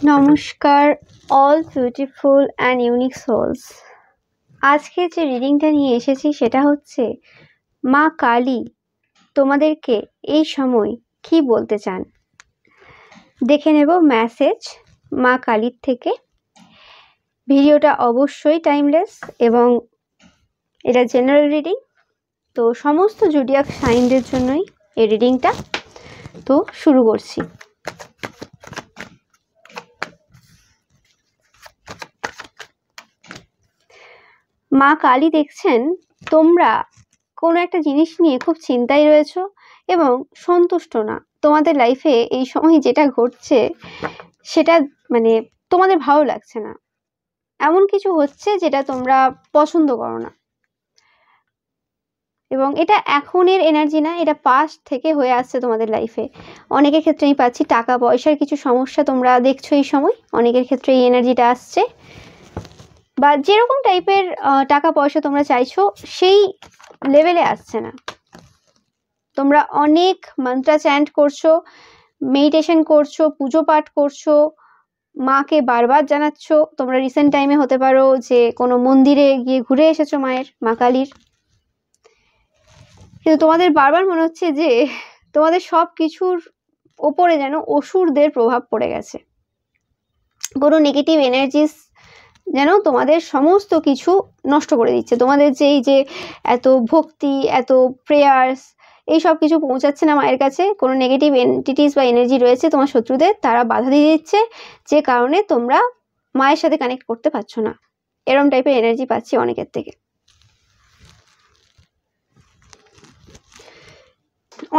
নমস্কার all beautiful and unique souls. আজকে যে রিডিংটা নিয়ে এসেছি সেটা হচ্ছে মা কালী তোমাদেরকে এই সময় কি বলতে চান। দেখে নেব মেসেজ মা কালীর থেকে। ভিডিওটা অবশ্যই টাইমলেস এবং এটা জেনারেল রিডিং, তো সমস্ত জোডিয়াক সাইনদের জন্যই এই রিডিংটা। তো শুরু করছি। মা কালী দেখছেন তোমরা কোনো একটা জিনিস নিয়ে খুব চিন্তায় রয়েছো এবং সন্তুষ্ট না। তোমাদের লাইফে এই সময় যেটা ঘটছে সেটা তোমাদের ভালো লাগছে না, এমন কিছু হচ্ছে যেটা তোমরা পছন্দ করো না। এবং এটা এখনের এনার্জি না, এটা পাস্ট থেকে হয়ে আসছে তোমাদের লাইফে। অনেকের ক্ষেত্রে আমি পাচ্ছি টাকা পয়সার কিছু সমস্যা তোমরা দেখছো এই সময়, অনেকের ক্ষেত্রে এই এনার্জিটা আসছে। বা যেরকম টাইপের টাকা পয়সা তোমরা চাইছো সেই লেভেলে আসছে না। তোমরা অনেক মন্ত্র চ্যান্ট করছো, মেডিটেশন করছো, পুজো পাঠ করছো, মাকে বারবার জানাচ্ছ। তোমরা রিসেন্ট টাইমে হতে পারো যে কোনো মন্দিরে গিয়ে ঘুরে এসেছো মায়ের, মা কালীর। কিন্তু তোমাদের বারবার মনে হচ্ছে যে তোমাদের সব কিছুর ওপরে যেন অসুরদের প্রভাব পড়ে গেছে। কোনো নেগেটিভ এনার্জিস যেন তোমাদের সমস্ত কিছু নষ্ট করে দিচ্ছে। তোমাদের যে এত ভক্তি, এত প্রেয়ার্স, এই সব কিছু পৌঁছাচ্ছে না মায়ের কাছে। কোনো নেগেটিভ এন্টিটিস বা এনার্জি রয়েছে তোমার শত্রুদের, তারা বাধা দিয়ে দিচ্ছে, যে কারণে তোমরা মায়ের সাথে কানেক্ট করতে পারছো না। এরম টাইপের এনার্জি পাচ্ছি অনেকের থেকে।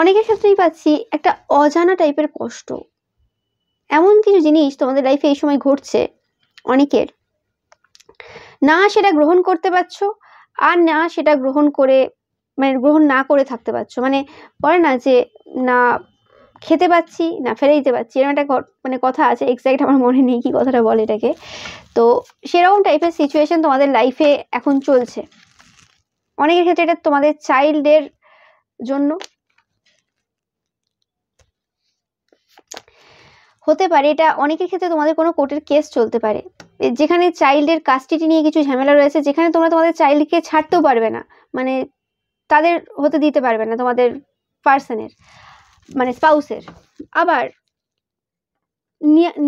অনেকের ক্ষেত্রেই পাচ্ছি একটা অজানা টাইপের কষ্ট। এমন কিছু জিনিস তোমাদের লাইফে এই সময় ঘটছে অনেকের, না সেটা গ্রহণ করতে পারছো, আর না সেটা গ্রহণ না করে থাকতে পারছো। বলে না যে না খেতে পাচ্ছি না ফেলে দিতে পারছি, এরকম একটা কথা আছে, এক্স্যাক্ট আমার মনে নেই কি কথাটা বলে এটাকে। তো সেরকম টাইপের সিচুয়েশন তোমাদের লাইফে এখন চলছে। অনেকের ক্ষেত্রে এটা তোমাদের চাইল্ডের জন্য হতে পারে। এটা অনেকের ক্ষেত্রে তোমাদের কোনো কোর্টের কেস চলতে পারে, যেখানে চাইল্ডের কাস্টিডি নিয়ে কিছু ঝামেলা রয়েছে, যেখানে তোমরা তোমাদের চাইল্ডকে ছাড়তেও পারবে না, তাদের হতে দিতে পারবে না তোমাদের পার্সনের, স্পাউসের। আবার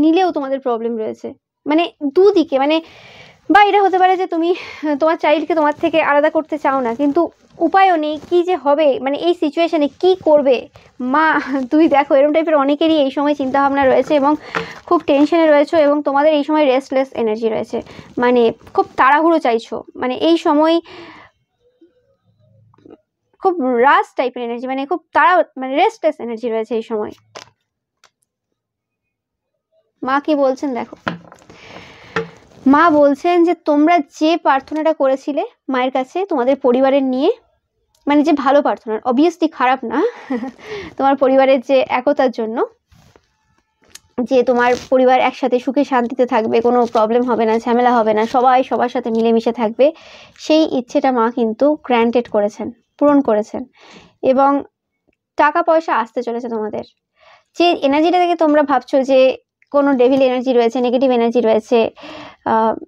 নিলেও তোমাদের প্রবলেম রয়েছে, দুদিকে। বা এটা হতে পারে যে তুমি তোমার চাইল্ডকে তোমার থেকে আলাদা করতে চাও না, কিন্তু উপায়ও নেই, কি যে হবে, এই সিচুয়েশনে কি করবে মা তুই দেখো। এরকম টাইপের অনেকেরই এই সময় চিন্তাভাবনা রয়েছে এবং খুব টেনশনে রয়েছে, এবং তোমাদের এই সময় রেস্টলেস এনার্জি রয়েছে। খুব তাড়াহুড়ো চাইছো, এই সময় খুব রাশ টাইপের এনার্জি, খুব রেস্টলেস এনার্জি রয়েছে এই সময়। মা কি বলছেন দেখো। মা বলছেন যে তোমরা যে প্রার্থনাটা করেছিলে মায়ের কাছে তোমাদের পরিবারের নিয়ে, যে ভালো প্রার্থনা, অবভিয়াসলি খারাপ না, তোমার পরিবারের যে একতার জন্য, যে তোমার পরিবার একসাথে সুখে শান্তিতে থাকবে, কোনো প্রবলেম হবে না, ঝামেলা হবে না, সবাই সবার সাথে মিলেমিশে থাকবে, সেই ইচ্ছেটা মা কিন্তু গ্র্যান্টেড করেছেন, পূরণ করেছেন। এবং টাকা পয়সা আসতে চলেছে তোমাদের। যে এনার্জিটা থেকে তোমরা ভাবছো যে কোনো ডেভিল এনার্জি রয়েছে, নেগেটিভ এনার্জি রয়েছে,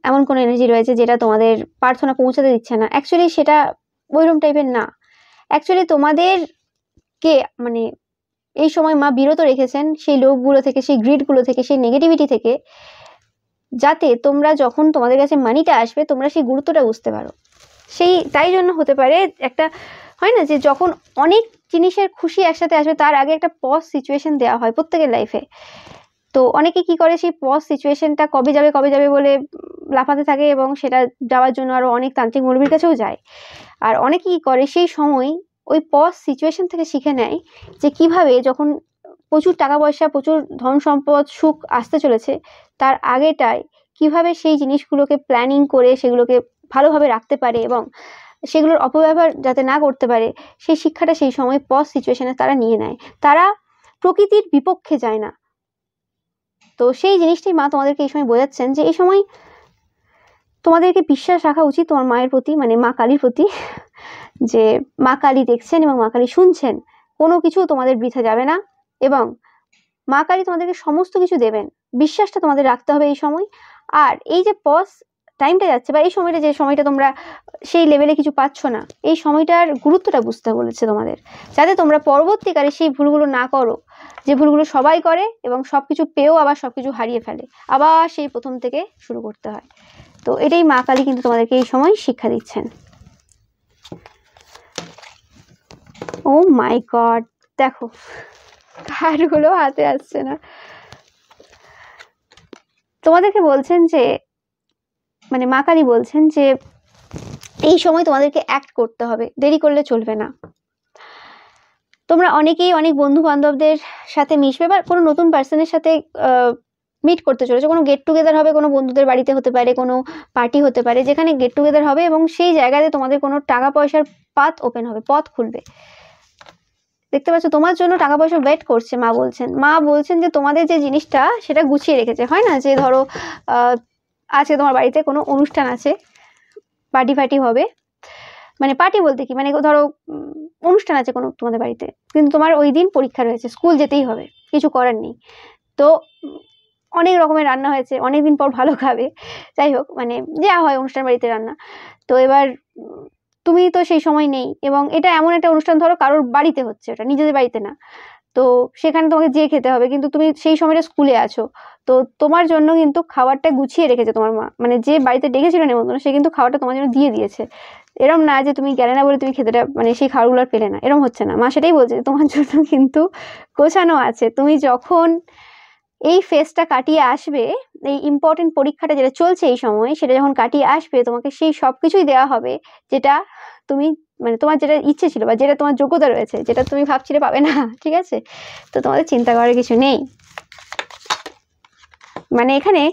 এমন কোনো এনার্জি রয়েছে যেটা তোমাদের প্রার্থনা পৌঁছাতে দিচ্ছে না, অ্যাকচুয়ালি সেটা ওইরকম টাইপের না। অ্যাকচুয়ালি তোমাদেরকে এই সময় মা বিরত রেখেছেন সেই লোভগুলো থেকে, সেই গ্রিডগুলো থেকে, সেই নেগেটিভিটি থেকে, যাতে তোমরা যখন তোমাদের কাছে মানিটা আসবে তোমরা সেই গুরুত্বটা বুঝতে পারো। তাই জন্য হতে পারে একটা হয় না যে যখন অনেক জিনিসের খুশি একসাথে আসবে তার আগে একটা পজ সিচুয়েশন দেওয়া হয় প্রত্যেকের লাইফে। তো অনেকে কি করে, সেই পজ সিচুয়েশনটা কবে যাবে বলে লাফাতে থাকে, এবং সেটা যাওয়ার জন্য আরো অনেক তান্ত্রিক মুরব্বির কাছেও যায়। আর অনেকে কি করে, সেই সময় ওই পজ সিচুয়েশন থেকে শিখে নেয় যে কিভাবে যখন প্রচুর টাকা পয়সা, প্রচুর ধন সম্পদ, সুখ আসতে চলেছে, তার আগেটায় কিভাবে সেই জিনিসগুলোকে প্ল্যানিং করে সেগুলোকে ভালোভাবে রাখতে পারে এবং সেগুলোর অপব্যবহার যাতে না করতে পারে, সেই শিক্ষাটা সেই সময় পজ সিচুয়েশনে তারা নিয়ে নেয়। তারা প্রকৃতির বিপক্ষে যায় না। তো সেই জিনিসটাই মা তোমাদেরকে এই সময় বোঝাচ্ছেন যে এই সময় তোমাদেরকে বিশ্বাস রাখা উচিত তোমার মায়ের প্রতি, মা কালীর প্রতি, যে মা কালী দেখছেন এবং মা কালী শুনছেন। কোনো কিছু তোমাদের বৃথা যাবে না, এবং মা কালী তোমাদেরকে সমস্ত কিছু দেবেন। বিশ্বাসটা তোমাদের রাখতে হবে এই সময়। আর এই যে পজ টাইমটা যাচ্ছে বা এই সময়টা, যে সময়টা তোমরা সেই লেভেলে কিছু পাচ্ছ না, এই সময়টার গুরুত্বটা বুঝতে বলেছে তোমাদের, যাতে তোমরা পরবর্তীকালে সেই ভুলগুলো না করো, যে ভুলগুলো সবাই করে এবং সবকিছু পেয়েও আবার সবকিছু হারিয়ে ফেলে, আবার সেই প্রথম থেকে শুরু করতে হয়। তো এটাই মা কালী কিন্তু তোমাদেরকে এই সময় শিক্ষা দিচ্ছেন। ও মাই গড, দেখো কার্ডগুলো হাতে আসছে না। তোমাদেরকে বলছেন যে, মানে মা কালী বলছেন যে এই সময় তোমাদেরকে অ্যাক্ট করতে হবে, দেরি করলে চলবে না। তোমরা অনেকেই অনেক বন্ধু বান্ধবদের সাথে মিশবে বা কোনো নতুন পার্সনের সাথে মিট করতে চলেছে, কোনো গেট টুগেদার হবে, কোনো বন্ধুদের বাড়িতে হতে পারে, কোনো পার্টি হতে পারে, যেখানে গেট টুগেদার হবে এবং সেই জায়গাতে তোমাদের কোনো টাকা পয়সার পাথ ওপেন হবে, পথ খুলবে। দেখতে পাচ্ছ তোমার জন্য টাকা পয়সা ওয়েট করছে। মা বলছেন যে তোমাদের যে জিনিসটা সেটা গুছিয়ে রেখেছে। হয় না যে ধরো আজকে তোমার বাড়িতে কোনো অনুষ্ঠান আছে, পার্টি ফার্টি হবে, মানে পার্টি বলতে কি, মানে ধরো অনুষ্ঠান আছে কোনো তোমাদের বাড়িতে, কিন্তু তোমার ওই দিন পরীক্ষা রয়েছে, স্কুল যেতেই হবে, কিছু করার নেই। তো অনেক রকমের রান্না হয়েছে, অনেকদিন পর ভালো খাবে, যাই হোক, মানে যা হয় অনুষ্ঠান বাড়িতে রান্না। তো এবার তুমি তো সেই সময় নেই, এবং এটা এমন একটা অনুষ্ঠান ধরো কারোর বাড়িতে হচ্ছে, ওটা নিজেদের বাড়িতে না, তো সেখানে তোমাকে যেয়ে খেতে হবে, কিন্তু তুমি সেই সময়টা স্কুলে আছো। তো তোমার জন্য কিন্তু খাবারটা গুছিয়ে রেখেছে তোমার মা, মানে যে বাড়িতে ডেকেছিল নেমন্তন্ন, সে কিন্তু খাবারটা তোমার জন্য দিয়ে দিয়েছে। এরম না যে তুমি গেলে না বলে তুমি খেতেটা, মানে সেই খাবারগুলো আর পেলে না, এরম হচ্ছে না। মা সেটাই বলছে তোমার জন্য কিন্তু গোছানো আছে। তুমি যখন এই ফেজটা কাটিয়ে আসবে, এই ইম্পর্টেন্ট পরীক্ষাটা যেটা চলছে এই সময়, সেটা যখন কাটিয়ে আসবে, তোমাকে সেই সব কিছুই দেওয়া হবে যেটা তুমি, মানে তোমার যেটা ইচ্ছে ছিল বা যেটা তোমার যোগ্যতা রয়েছে, যেটা তুমি ভাবছিলে পাবে না, ঠিক আছে? তো তোমাদের চিন্তা করার কিছু নেই। মানে এখানে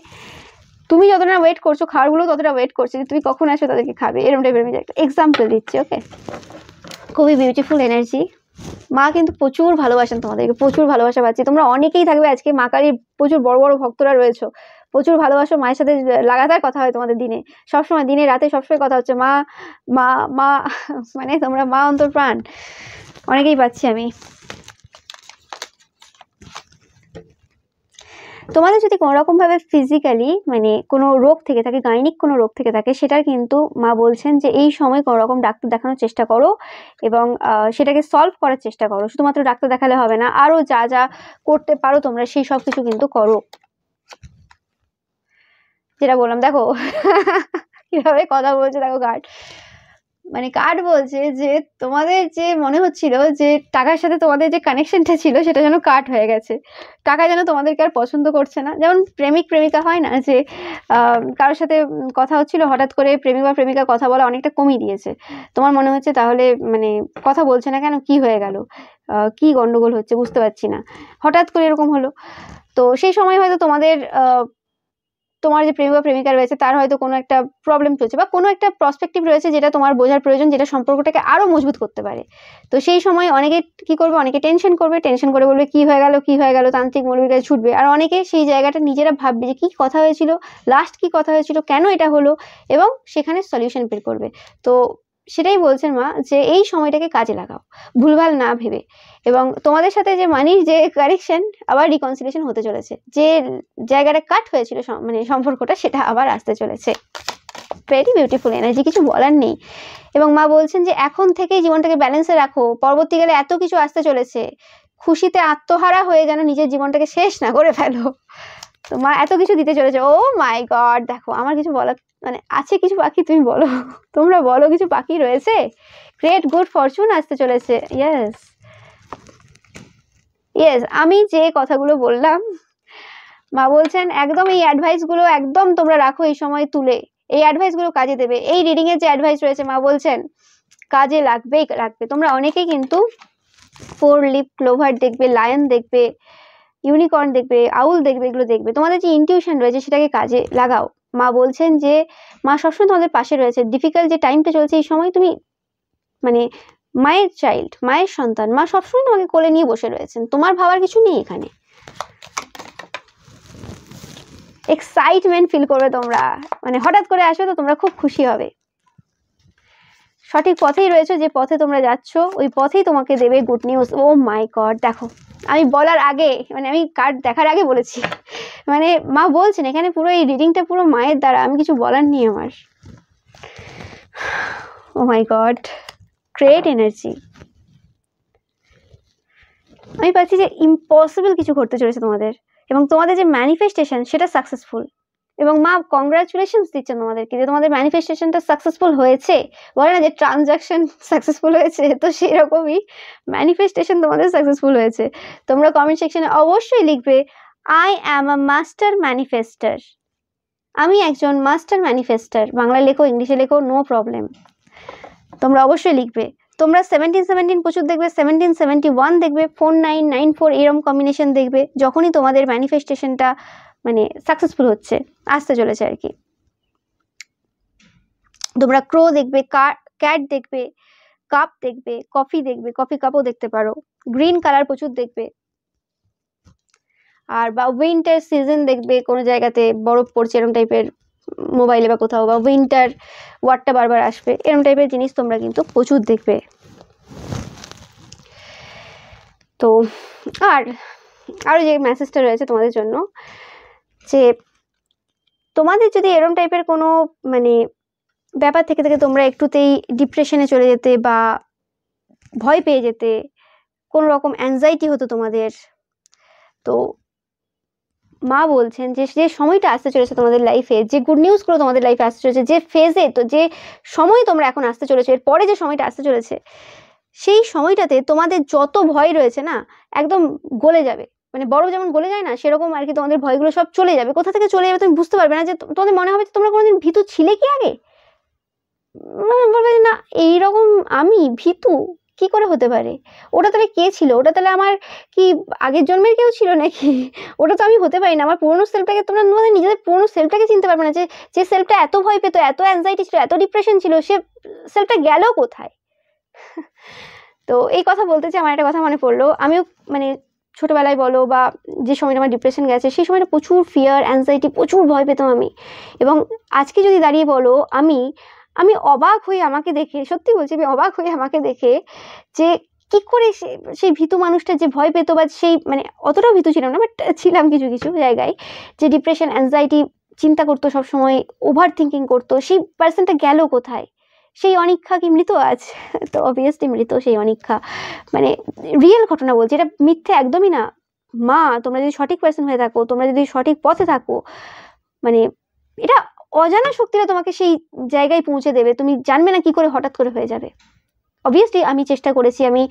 তুমি যতটা ওয়েট করছো, খাবারগুলো ততটা ওয়েট করছে যে তুমি কখন আসবে তাদেরকে খাবে, এরকম টাইপের আমি একটা এক্সাম্পল দিচ্ছি। ওকে, খুবই বিউটিফুল এনার্জি। মা কিন্তু প্রচুর ভালোবাসেন তোমাদেরকে, প্রচুর ভালোবাসা পাচ্ছি। তোমরা অনেকেই থাকবে আজকে মা কালীর প্রচুর বড় বড় ভক্তরা রয়েছে, প্রচুর ভালোবাসো। মায়ের সাথে লাগাতার কথা হয় তোমাদের, দিনে সবসময়, দিনে রাতে সবসময় কথা হচ্ছে, মা মা মা, মানে তোমরা মা অন্তর্প্রাণ, অনেকেই পাচ্ছি আমি। তোমাদের যদি কোনো রকম ভাবে ফিজিক্যালি মানে কোনো রোগ থেকে থাকে, গাইনিক কোনো রোগ থেকে থাকে, সেটার কিন্তু মা বলছেন যে এই সময় কোনো রকম ডাক্তার দেখানোর চেষ্টা করো এবং সেটাকে সলভ করার চেষ্টা করো। শুধুমাত্র ডাক্তার দেখালে হবে না, আরো যা যা করতে পারো তোমরা সেই সব কিছু কিন্তু করো। যেটা বললাম, দেখো কিভাবে কথা বলছে, দেখো কার্ড, মানে কার্ড বলছে যে তোমাদের যে মনে হচ্ছিল যে টাকার সাথে তোমাদের যে কানেকশনটা ছিল সেটা যেন কাট হয়ে গেছে। টাকা যেন তোমাদেরকে আর পছন্দ করছে না। যেমন প্রেমিক প্রেমিকা হয় না, যে কারোর সাথে কথা হচ্ছিল, হঠাৎ করে প্রেমিক বা প্রেমিকা কথা বলা অনেকটা কমিয়ে দিয়েছে। তোমার মনে হচ্ছে তাহলে মানে কথা বলছে না কেন, কি হয়ে গেল, কি গন্ডগোল হচ্ছে বুঝতে পারছি না, হঠাৎ করে এরকম হলো। তো সেই সময় হয়তো তোমার যে প্রেমিক বা প্রেমিকা রয়েছে তার হয়তো কোনো একটা প্রবলেম চলছে বা কোনো একটা প্রসপেক্টিভ রয়েছে যেটা তোমার বোঝার প্রয়োজন, যেটা সম্পর্কটাকে আরো মজবুত করতে পারে। তো সেই সময় অনেকে কি করবে, অনেকে টেনশন করবে, টেনশন করে বলবে কি হয়ে গেল, তান্ত্রিক মৌলবীর কাছে ছুটবে। আর অনেকে সেই জায়গাটা নিজেরা ভাববে যে কি কথা হয়েছিল, লাস্ট কি কথা হয়েছিল, কেন এটা হলো, এবং সেখানে সলিউশন বের করবে। তো সেটাই বলছেন মা, যে এই সময়টাকে কাজে লাগাও, ভুলভাল না ভেবে। এবং তোমাদের সাথে যে মানির যে কারেকশন, আবার রিকনসিলিয়েশন হতে চলেছে, যে জায়গাটা কাট হয়েছিল মানে সম্পর্কটা, সেটা আবার আসতে চলেছে। ভেরি বিউটিফুল এনার্জি, কিছু বলার নেই। এবং মা বলছেন যে এখন থেকেই জীবনটাকে ব্যালেন্সে রাখো, পরবর্তীকালে এত কিছু আসতে চলেছে, খুশিতে আত্মহারা হয়ে যেন নিজের জীবনটাকে শেষ না করে ফেলো। তো মা এত কিছু দিতে চলেছে। ও মাই গড, দেখো আমার কিছু বলার মানে আছে, কিছু বাকি, তুমি বলো, তোমরা বলো কিছু বাকি রয়েছে। গ্রেট গুড ফরচুন আসতে চলেছে। ইয়েস ইয়েস, আমি যে কথাগুলো বললাম, মা বলছেন একদম এই অ্যাডভাইসগুলো একদম তোমরা রাখো এই সময় তুলে, এই অ্যাডভাইসগুলো কাজে দেবে। এই রিডিং এর যে অ্যাডভাইস রয়েছে মা বলছেন কাজে লাগবেই লাগবে। তোমরা অনেকেই কিন্তু 4 লিপ ক্লোভার দেখবে, লায়ন দেখবে, ইউনিকর্ন দেখবে, আউল দেখবে, এগুলো দেখবে। তোমাদের যে ইনটিউশন রয়েছে সেটাকে কাজে লাগাও। মা বলছেন যে মা সবসময় তোমাদের পাশে রয়েছে। ডিফিকাল্ট যে টাইমটা চলছে এই সময় তুমি মানে মায়ের চাইল্ড, মায়ের সন্তান, মা সবসময় তোমাকে কোলে নিয়ে বসে রয়েছেন, তোমার ভাবার কিছু নেই এখানে। এক্সাইটমেন্ট ফিল করবে তোমরা, মানে হঠাৎ করে আসবে তো তোমরা খুব খুশি হবে। সঠিক পথেই রয়েছে, যে পথে তোমরা যাচ্ছ ওই পথেই তোমাকে দেবে গুড নিউজ। ও মাই গড, দেখো আমি বলার আগে, মানে আমি কার্ড দেখার আগে বলেছি, মানে মা বলছেন এখানে পুরো এই রিডিংটা পুরো মায়ের দ্বারা, আমি কিছু বলার নেই আমার। ও মাই গড, গ্রেট এনার্জি। আমি পাচ্ছি যে ইম্পসিবল কিছু ঘটতে চলেছে তোমাদের, এবং তোমাদের যে ম্যানিফেস্টেশন সেটা সাকসেসফুল, এবং মা কংগ্রাচুলেশনস দিচ্ছেন তোমাদেরকে যে তোমাদের ম্যানিফেস্টেশনটা সাকসেসফুল হয়েছে। বলে না যে ট্রানজাকশন সাকসেসফুল হয়েছে, তো সেরকমই ম্যানিফেস্টেশন তোমাদের সাকসেসফুল হয়েছে। তোমরা কমেন্ট সেকশনে অবশ্যই লিখবে আই অ্যাম আ মাস্টার ম্যানিফেস্টার। আমি একজন মাস্টার ম্যানিফেস্টার। বাংলায় লেখো, ইংলিশে লেখো, নো প্রবলেম, তোমরা অবশ্যই লিখবে। তোমরা 1717 প্রচুর দেখবে, 1771 দেখবে, 4994 এরকম কম্বিনেশন দেখবে যখনই তোমাদের ম্যানিফেস্টেশনটা মানে সাকসেসফুল হচ্ছে, আসতে চলেছে আর কি। তোমরা ক্রো দেখবে, ক্যাট দেখবে, কাপ দেখবে, কফি দেখবে, কফি কাপও দেখতে পারো, গ্রিন কালার প্রচুর দেখবে, আর বা উইন্টার সিজন দেখবে, কোনো জায়গাতে বরফ পড়ছে এরকম টাইপের মোবাইলে বা কোথাও, বা উইন্টার ওয়ার্ডটা বারবার আসবে, এরকম টাইপের জিনিস তোমরা কিন্তু প্রচুর দেখবে। তো আরও যে মেসেজটা রয়েছে তোমাদের জন্য, যে তোমাদের যদি এরকম টাইপের কোনো মানে ব্যাপার থেকে থেকে তোমরা একটুতেই ডিপ্রেশনে চলে যেতে বা ভয় পেয়ে যেতে, কোনো রকম অ্যাংজাইটি হতো তোমাদের, তো মা বলছেন যে যে সময়টা আসতে চলেছে তোমাদের লাইফে, যে গুড নিউজগুলো তোমাদের লাইফে আসতে চলেছে, যে ফেজে, তো যে সময় তোমরা এখন আসতে চলেছে, এর পরে যে সময়টা আসতে চলেছে, সেই সময়টাতে তোমাদের যত ভয় রয়েছে না একদম গলে যাবে। মানে বরফ যেমন গলে যায় না, সেরকম আর কি তোমাদের ভয়গুলো সব চলে যাবে। কোথা থেকে চলে যাবে তুমি বুঝতে পারবে না, যে তোমাদের মনে হবে যে তোমরা কোনোদিন ভীতু ছিলে কি আগে, বলবে না এইরকম আমি ভীতু কি করে হতে পারে, ওটা তাহলে কে ছিল, ওটা তাহলে আমার কি আগের জন্মের কেউ ছিল নাকি, ওটা তো আমি হতে পারি না। আমার পুরনো সেলফটাকে, তোমরা তোমাদের নিজেদের পুরনো সেলফটাকে চিনতে পারবে না, যে সেলফটা এত ভয় পেত, এত অ্যাংজাইটি ছিল, এত ডিপ্রেশন ছিল, সে সেলফটা গেল কোথায়। তো এই কথা বলতে চাই, আমার একটা কথা মনে পড়লো। আমিও মানে ছোটবেলায় বলো বা যে সময়টা আমার ডিপ্রেশন গেছে, সেই সময়টা প্রচুর ফিয়ার, অ্যাংজাইটি, প্রচুর ভয় পেতাম আমি। এবং আজকে যদি দাঁড়িয়ে বলো, আমি অবাক হয়ে আমাকে দেখে, সত্যি বলছি আমি অবাক হয়ে আমাকে দেখে, যে কি করে সেই ভীতু মানুষটা যে ভয় পেত, বা সেই মানে অতটাও ভীতু ছিলাম না, বাট ছিলাম কিছু কিছু জায়গায়, যে ডিপ্রেশন, অ্যাংজাইটি, চিন্তা করতো সবসময়, ওভার থিঙ্কিং করতো, সেই পার্সনটা গেল কোথায়। সেই অনীক্ষা কি মৃত আজ? তো অবভিয়াসলি মৃত সেই অনীক্ষা। মানে রিয়েল ঘটনা বলছি, এটা মিথ্যে একদমই না। মা, তোমরা যদি সঠিক পার্সন হয়ে থাকো, তোমরা যদি সঠিক পথে থাকো, মানে এটা অজানা শক্তিরা তোমাকে সেই জায়গায় পৌঁছে দেবে, তুমি জানবে না কি করে হঠাৎ করে হয়ে যাবে। অবভিয়াসলি আমি চেষ্টা করেছি, আমি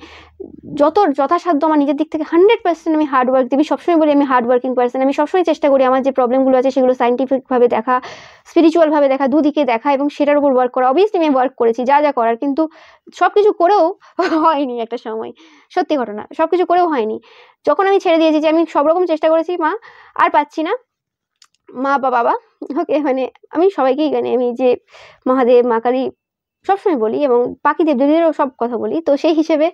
যথাসাধ্য আমার নিজের দিক থেকে 100% আমি হার্ডওয়ার্ক দিই। সবসময় বলি আমি হার্ড ওয়ার্কিং পার্সন। আমি সবসময় চেষ্টা করি আমার যে প্রবলেমগুলো আছে সেগুলো সাইন্টিফিকভাবে দেখা, স্পিরিচুয়ালভাবে দেখা, দুদিকে দেখা, এবং সেটার উপর ওয়ার্ক করা। অবভিয়াসলি আমি ওয়ার্ক করেছি যা যা করার, কিন্তু সব কিছু করেও হয়নি একটা সময়, সত্যি ঘটনা, সব কিছু করেও হয়নি। যখন আমি ছেড়ে দিয়েছি, যে আমি সব রকম চেষ্টা করেছি, মা আর পাচ্ছি না, মা বা বাবা, ওকে, মানে আমি সবাইকেই, মানে আমি যে মহাদেব, মা কালী সবসময় বলি, এবং বাকি দেবদেবীদেরও সব কথা বলি, তো সেই হিসেবে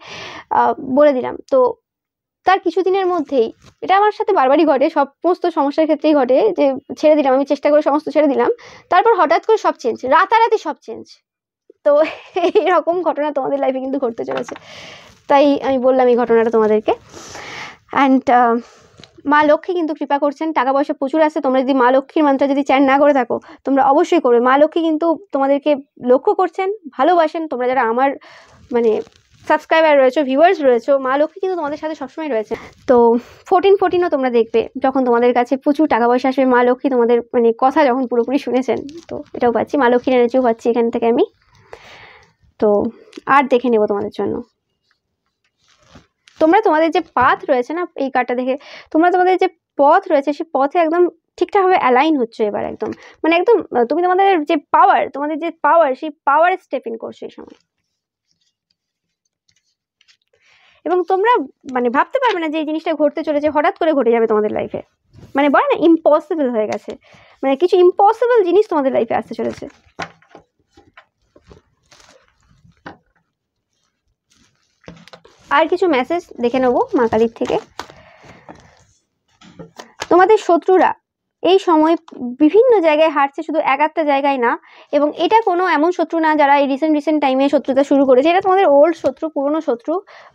বলে দিলাম। তো তার কিছুদিনের মধ্যেই, এটা আমার সাথে বারবারই ঘটে, সমস্ত সমস্যার ক্ষেত্রেই ঘটে, যে ছেড়ে দিলাম, আমি চেষ্টা করে সমস্ত ছেড়ে দিলাম, তারপর হঠাৎ করে সব চেঞ্জ, রাতারাতি সব চেঞ্জ। তো এরকম ঘটনা তোমাদের লাইফে কিন্তু ঘটতে চলেছে, তাই আমি বললাম এই ঘটনাটা তোমাদেরকে। অ্যান্ড মা লক্ষ্মী কিন্তু কৃপা করছেন, টাকা পয়সা প্রচুর আছে। তোমরা যদি মা লক্ষ্মীর মন্ত্র যদি চ্যান না করে থাকো, তোমরা অবশ্যই করবে। মা লক্ষ্মী কিন্তু তোমাদেরকে লক্ষ্য করছেন, ভালোবাসেন। তোমরা যারা আমার মানে সাবস্ক্রাইবার রয়েছে, ভিউয়ার্স রয়েছে, মা লক্ষ্মী কিন্তু তোমাদের সাথে সবসময় রয়েছে। তো 1414ও তোমরা দেখবে, যখন তোমাদের কাছে প্রচুর টাকা পয়সা আসবে, মা লক্ষ্মী তোমাদের মানে কথা যখন পুরোপুরি শুনেছেন, তো এটাও পাচ্ছি, মা লক্ষ্মীর এনার্জিও পাচ্ছি এখান থেকে আমি। তো আর দেখে নেব তোমাদের জন্য, তোমরা তোমাদের যে পাথ রয়েছে না, এই কার্ডটা দেখে তোমরা তোমাদের যে পথ রয়েছে, সেই পথে একদম ঠিকঠাকভাবে অ্যালাইন হচ্ছে এবার, একদম মানে একদম তুমি তোমাদের যে পাওয়ার, তোমাদের যে পাওয়ার, সেই পাওয়ারে স্টেপ ইন করছো এই সময়। এবং তোমরা মানে ভাবতে পারবে না যে এই জিনিসটা ঘটতে চলেছে, হঠাৎ করে ঘটে যাবে তোমাদের লাইফে। মানে বলে না ইম্পসিবল হয়ে গেছে, মানে কিছু ইম্পসিবল জিনিস তোমাদের লাইফে আসতে চলেছে। আর কিছু মেসেজ দেখে নেবো মা কালীর থেকে। তোমাদের শত্রুরা এই সময় বিভিন্ন জায়গায় হারছে, শুধু এক একটা জায়গায় না। এবং এটা কোনো এমন শত্রু না যারা এই রিসেন্ট টাইমে শত্রুতা শুরু করেছে, এটা তোমাদের ওল্ড শত্রু, পুরনো শত্রু,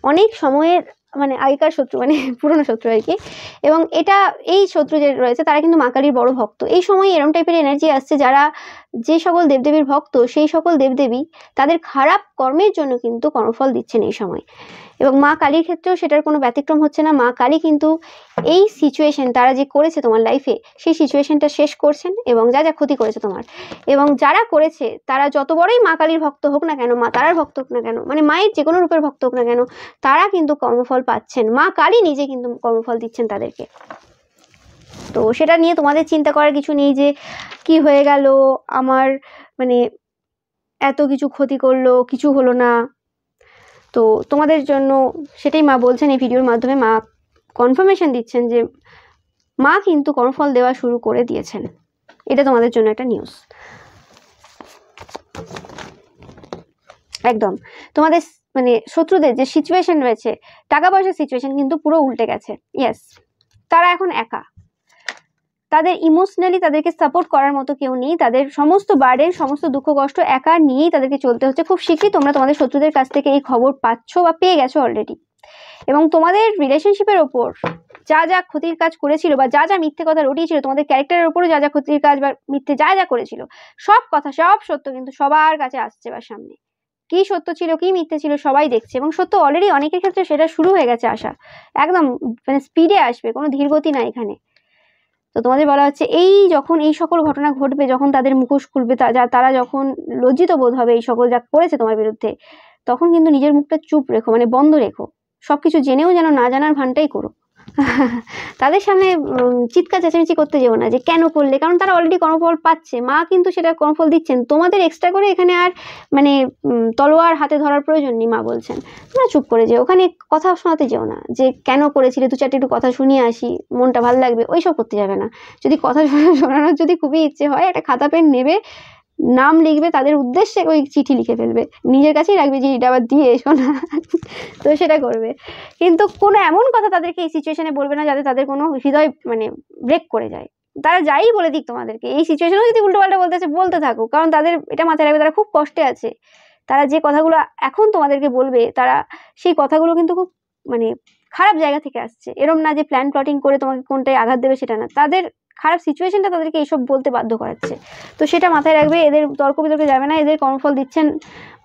অনেক সময়ের মানে আগেকার শত্রু, মানে পুরনো শত্রু আর কি। এবং এটা এই শত্রু যে রয়েছে তারা কিন্তু মা কালীর বড় ভক্ত। এই সময় এরম টাইপের এনার্জি আসছে, যারা যে সকল দেবদেবীর ভক্ত সেই সকল দেবদেবী তাদের খারাপ কর্মের জন্য কিন্তু কর্মফল দিচ্ছেন এই সময়। এবং মা কালীর ক্ষেত্রেও সেটার কোনো ব্যতিক্রম হচ্ছে না। মা কালী কিন্তু এই সিচুয়েশন তারা যে করেছে তোমার লাইফে, সেই সিচুয়েশনটা শেষ করছেন এবং যা যা ক্ষতি করেছে তোমার, এবং যারা করেছে তারা যত বড়ই মা কালীর ভক্ত হোক না কেন, মা তারার ভক্ত হোক না কেন, মানে মায়ের যে কোনো রূপের ভক্ত হোক না কেন, তারা কিন্তু কর্মফল পাচ্ছেন। মা কালী নিজে কিন্তু কর্মফল দিচ্ছেন তাদেরকে। তো সেটা নিয়ে তোমাদের চিন্তা করার কিছু নেই যে কি হয়ে গেল আমার, মানে এত কিছু ক্ষতি করলো কিছু হলো না। তো তোমাদের জন্য সেটাই মা বলছেন এই ভিডিওর মাধ্যমে। মা কনফার্মেশন দিচ্ছেন যে মা কিন্তু কর্মফল দেওয়া শুরু করে দিয়েছেন। এটা তোমাদের জন্য একটা নিউজ। একদম তোমাদের মানে শত্রুদের যে সিচুয়েশন রয়েছে, টাকা পয়সার সিচুয়েশন কিন্তু পুরো উল্টে গেছে। ইয়েস, তারা এখন একা, তাদের ইমোশনালি তাদেরকে সাপোর্ট করার মতো কেউ নেই। তাদের সমস্ত বার্ডেন, সমস্ত দুঃখ কষ্ট একা নিয়েই তাদেরকে চলতে হচ্ছে। খুব শীঘ্রই তোমরা তোমাদের শত্রুদের কাছ থেকে এই খবর পাচ্ছ বা পেয়ে গেছো অলরেডি। এবং তোমাদের রিলেশনশিপের ওপর যা যা ক্ষতির কাজ করেছিল বা যা যা মিথ্যে কথা রটিয়েছিল, তোমাদের ক্যারেক্টারের ওপরও যা যা ক্ষতির কাজ বা মিথ্যে যা যা করেছিল, সব কথা সব সত্য কিন্তু সবার কাছে আসছে বা সামনে। কি সত্য ছিল কি মিথ্যে ছিল সবাই দেখছে, এবং সত্য অলরেডি অনেকের ক্ষেত্রে সেটা শুরু হয়ে গেছে আসা। একদম মানে স্পিডে আসবে, কোনো ধীরগতি না এখানে। তো তোমাদের বলা হচ্ছে এই যখন এই সকল ঘটনা ঘটবে, যখন তাদের মুখোশ খুলবে, তারা যখন লজ্জিত বোধ হবে এই সকল যা করেছে তোমার বিরুদ্ধে, তখন কিন্তু নিজের মুখটা চুপ রেখো, মানে বন্ধ রেখো। সবকিছু জেনেও যেন না জানার ভানটাই করো। তাদের সামনে চিৎকার চেঁচামেচি করতে যেও না যে কেন করলে, কারণ তারা অলরেডি কর্মফল পাচ্ছে। মা কিন্তু সেটা কর্মফল দিচ্ছেন। তোমাদের এক্সট্রা করে এখানে আর মানে তলোয়ার হাতে ধরার প্রয়োজন নেই। মা বলছেন তোমরা চুপ করে যেও, ওখানে কথা শোনাতে যেও না যে কেন করেছিলে, দু চারটে একটু কথা শুনিয়ে আসি, মনটা ভালো লাগবে, ওইসব করতে যাবে না। যদি কথা শোনানোর যদি খুবই ইচ্ছে হয়, একটা খাতা পেন নেবে, নাম লিখবে, তাদের উদ্দেশ্যে ওই চিঠি লিখে ফেলবে, নিজের কাছেই রাখবে যে এটা আবার দিয়ে এসো না। তো সেটা করবে, কিন্তু কোনো এমন কথা তাদেরকে এই সিচুয়েশনে বলবে না যাতে তাদের কোনো হৃদয় মানে ব্রেক করে যায়। তারা যাই বলে দিক তোমাদেরকে, এই সিচুয়েশনেও যদি উল্টোপাল্টা বলতেছে বলতে থাকো, কারণ তাদের এটা মাথায় রাখবে তারা খুব কষ্টে আছে। তারা যে কথাগুলো এখন তোমাদেরকে বলবে, তারা সেই কথাগুলো কিন্তু খুব মানে খারাপ জায়গা থেকে আসছে। এরম না যে প্ল্যান প্লটিং করে তোমাকে কোনটায় আঘাত দেবে, সেটা না। তাদের খারাপ সিচুয়েশনটা তাদেরকে এইসব বলতে বাধ্য করাচ্ছে। তো সেটা মাথায় রাখবে, এদের তর্ক বিতর্কে যাবে না। এদের কর্মফল দিচ্ছেন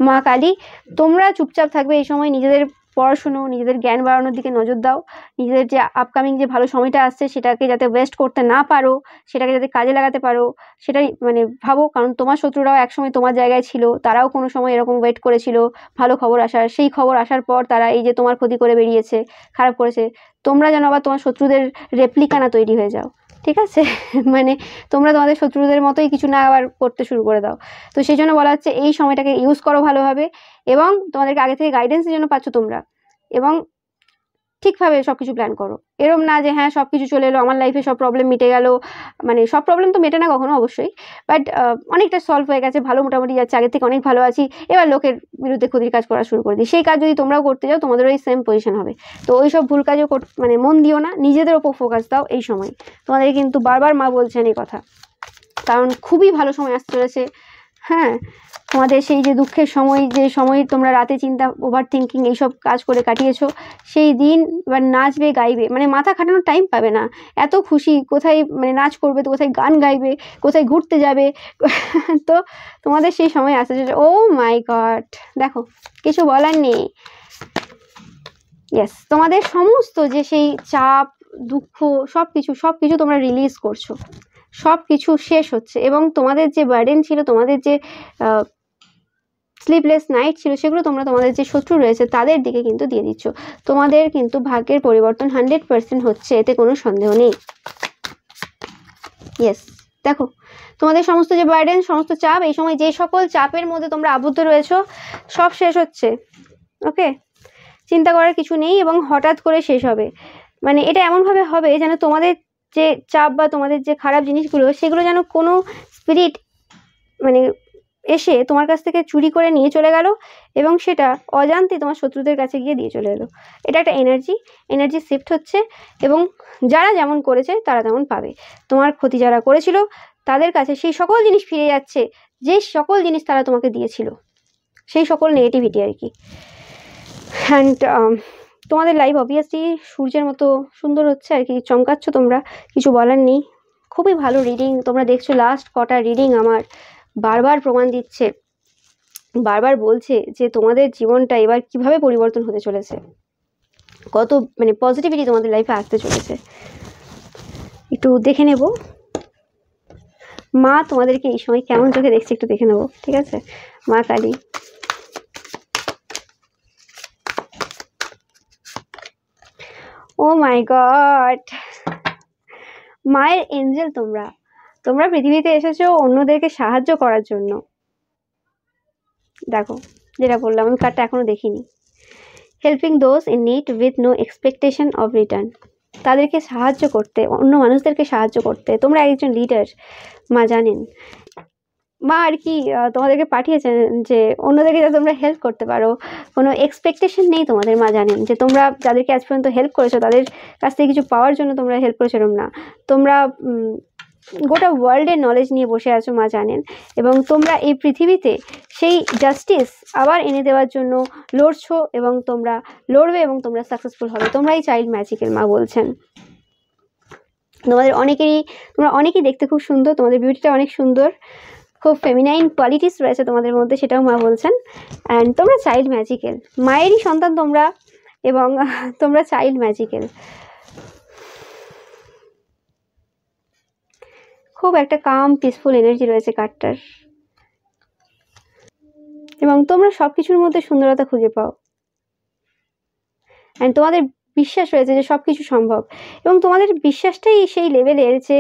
মা কালী। তোমরা চুপচাপ থাকবে এই সময়, নিজেদের পড়াশুনো, নিজেদের জ্ঞান বাড়ানোর দিকে নজর দাও। নিজেদের যে আপকামিং যে ভালো সময়টা আসছে সেটাকে যাতে ওয়েস্ট করতে না পারো, সেটাকে যাতে কাজে লাগাতে পারো, সেটাই মানে ভাবো। কারণ তোমার শত্রুরাও একসময় তোমার জায়গায় ছিল, তারাও কোনো সময় এরকম ওয়েট করেছিল ভালো খবর আসার। সেই খবর আসার পর তারা এই যে তোমার ক্ষতি করে বেরিয়েছে, খারাপ করেছে। তোমরা যেন আবার তোমার শত্রুদের রেপ্লিকা না তৈরি হয়ে যাও, ঠিক আছে? মানে তোমরা তোমাদের শত্রুদের মতোই কিছু না আবার করতে শুরু করে দাও। তো সেই জন্য বলা হচ্ছে এই সময়টাকে ইউজ করো ভালোভাবে, এবং তোমাদেরকে আগে থেকে গাইডেন্সের জন্য পাচ্ছ তোমরা, এবং ঠিকভাবে সব কিছু প্ল্যান করো। এরম না যে হ্যাঁ সব কিছু চলে এলো, আমার লাইফে সব প্রবলেম মিটে গেল। মানে সব প্রবলেম তো মেটে না কখনো অবশ্যই, বাট অনেকটা সলভ হয়ে গেছে, ভালো মোটামুটি যাচ্ছে, আগের থেকে অনেক ভালো আছি, এবার লোকের বিরুদ্ধে ক্ষতির কাজ করা শুরু করে দিই। সেই কাজ যদি তোমরাও করতে যাও, তোমাদের ওই সেম পজিশন হবে। তো ওই সব ভুল কাজও মানে মন দিও না, নিজেদের ওপর ফোকাস দাও এই সময়। তোমাদের কিন্তু বারবার মা বলছেন এই কথা, কারণ খুবই ভালো সময় আসতে চলেছে। হ্যাঁ, তোমাদের সেই যে দুঃখের সময়, যে সময় তোমরা রাতে চিন্তা, ওভার থিঙ্কিং এইসব কাজ করে কাটিয়েছো, সেই দিন এবার নাচবে গাইবে, মানে মাথা খাটানোর টাইম পাবে না। এত খুশি, কোথায় মানে নাচ করবে, তো কোথায় গান গাইবে, কোথায় ঘুরতে যাবে। তো তোমাদের সেই সময় আসতে চলেছে। ও মাই গড, দেখো কিছু বলার নেই। ইয়েস, তোমাদের সমস্ত যে সেই চাপ, দুঃখ, সব কিছু তোমরা রিলিজ করছো, সব কিছু শেষ হচ্ছে। এবং তোমাদের যে বার্ডেন ছিল, তোমাদের যে স্লিপলেস নাইট ছিল, সেগুলো তোমরা তোমাদের যে শত্রু রয়েছে তাদের দিকে কিন্তু দিয়ে দিচ্ছ। তোমাদের কিন্তু ভাগ্যের পরিবর্তন 100% হচ্ছে, এতে কোনো সন্দেহ নেই। ইয়েস, দেখো তোমাদের সমস্ত যে বার্ডেন, সমস্ত চাপ, এই সময় যে সকল চাপের মধ্যে তোমরা আবদ্ধ রয়েছো, সব শেষ হচ্ছে। ওকে, চিন্তা করার কিছু নেই, এবং হঠাৎ করে শেষ হবে। মানে এটা এমনভাবে হবে যেন তোমাদের যে চাপ বা তোমাদের যে খারাপ জিনিসগুলো, সেগুলো যেন কোনো স্পিরিট মানে এসে তোমার কাছ থেকে চুরি করে নিয়ে চলে গেল, এবং সেটা অজান্তে তোমার শত্রুদের কাছে গিয়ে দিয়ে চলে এলো। এটা একটা এনার্জি শিফট হচ্ছে, এবং যারা যেমন করেছে তারা তেমন পাবে। তোমার ক্ষতি যারা করেছিল তাদের কাছে সেই সকল জিনিস ফিরে যাচ্ছে, যে সকল জিনিস তারা তোমাকে দিয়েছিল, সেই সকল নেগেটিভিটি আর কি। অ্যান্ড তোমাদের লাইফ অবভিয়াসলি সূর্যের মতো সুন্দর হচ্ছে আর কি, চমকাচ্ছ তোমরা, কিছু বলার নেই। খুবই ভালো রিডিং তোমরা দেখছো। লাস্ট কটা রিডিং আমার বারবার প্রমাণ দিচ্ছে, বারবার বলছে যে তোমাদের জীবনটা এবার কিভাবে পরিবর্তন হতে চলেছে, কত মানে পজিটিভিটি তোমাদের লাইফে আসতে চলেছে। একটু দেখে নেব মা তোমাদেরকে এই সময় কেমন চোখে দেখছে, একটু দেখে নেব, ঠিক আছে? মা কালী, ও মাই গড, মায়ের এঞ্জেল তোমরা, তোমরা পৃথিবীতে এসেছো অন্যদেরকে সাহায্য করার জন্য। দেখো যেটা বললাম, আমি কার্ডটা এখনো দেখিনি। Helping those in need with no expectation of return, তাদেরকে সাহায্য করতে, অন্য মানুষদেরকে সাহায্য করতে। তোমরা একজন লিডার, মা জানেন। মা আর কি তোমাদেরকে পাঠিয়েছেন যে অন্যদেরকে যাতে তোমরা হেল্প করতে পারো, কোনো এক্সপেকটেশন নেই তোমাদের। মা জানেন যে তোমরা যাদেরকে আজ পর্যন্ত হেল্প করেছো তাদের কাছ থেকে কিছু পাওয়ার জন্য তোমরা হেল্প করেছো এরকম না, তোমরা গোটা ওয়ার্ল্ডের নলেজ নিয়ে বসে আছো, মা জানেন। এবং তোমরা এই পৃথিবীতে সেই জাস্টিস আবার এনে দেওয়ার জন্য লড়ছো, এবং তোমরা লড়বে এবং তোমরা সাকসেসফুল হবে। তোমরাই চাইল্ড ম্যাজিক্যাল, মা বলছেন। তোমাদের তোমরা অনেকেই দেখতে খুব সুন্দর, তোমাদের বিউটিটা অনেক সুন্দর, খুব ফেমিনাইন কোয়ালিটিস রয়েছে তোমাদের মধ্যে, সেটাও মা বলছেন। অ্যান্ড তোমরা চাইল্ড ম্যাজিক্যাল, মায়েরই সন্তান তোমরা, এবং তোমরা চাইল্ড ম্যাজিক্যাল। খুব একটা কাম পিসফুল এনার্জি রয়েছে কার্ডটার, এবং তোমরা সব কিছুর মধ্যে সুন্দরতা খুঁজে পাও। অ্যান্ড তোমাদের বিশ্বাস রয়েছে যে সব কিছু সম্ভব, এবং তোমাদের বিশ্বাসটাই সেই লেভেলের যে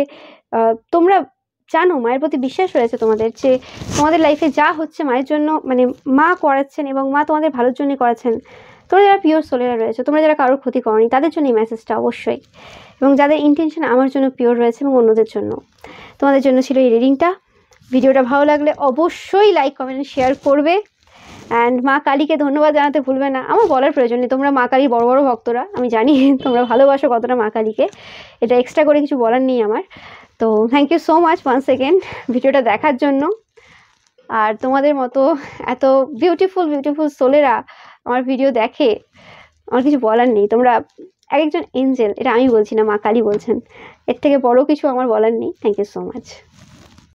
তোমরা জানো, মায়ের প্রতি বিশ্বাস রয়েছে তোমাদের, যে তোমাদের লাইফে যা হচ্ছে মায়ের জন্য, মানে মা করাচ্ছেন এবং মা তোমাদের ভালোর জন্যই করাচ্ছেন। তোমরা যারা পিওর সোলেরা রয়েছে, তোমরা যারা কারোর ক্ষতি করনি, তাদের জন্য এই মেসেজটা অবশ্যই, এবং যাদের ইন্টেনশন আমার জন্য পিওর রয়েছে এবং অন্যদের জন্য, তোমাদের জন্য ছিল এই রিডিংটা। ভিডিওটা ভালো লাগলে অবশ্যই লাইক কমেন্ট শেয়ার করবে। অ্যান্ড মা কালীকে ধন্যবাদ জানাতে ভুলবে না, আমার বলার প্রয়োজন নেই, তোমরা মা কালীর বড় বড় ভক্তরা, আমি জানি তোমরা ভালোবাসো কতটা মা কালীকে, এটা এক্সট্রা করে কিছু বলার নেই আমার। তো thank you so much one second ভিডিওটা দেখার জন্য। আর তোমাদের মতো এত বিউটিফুল সোলেরা আমার ভিডিও দেখে, আমার কিছু বলার নেই, তোমরা এক একজন এঞ্জেল, এটা আমি বলছি না, মা কালী বলছেন। এর থেকে বড় কিছু আমার বলার নেই। Thank you so much.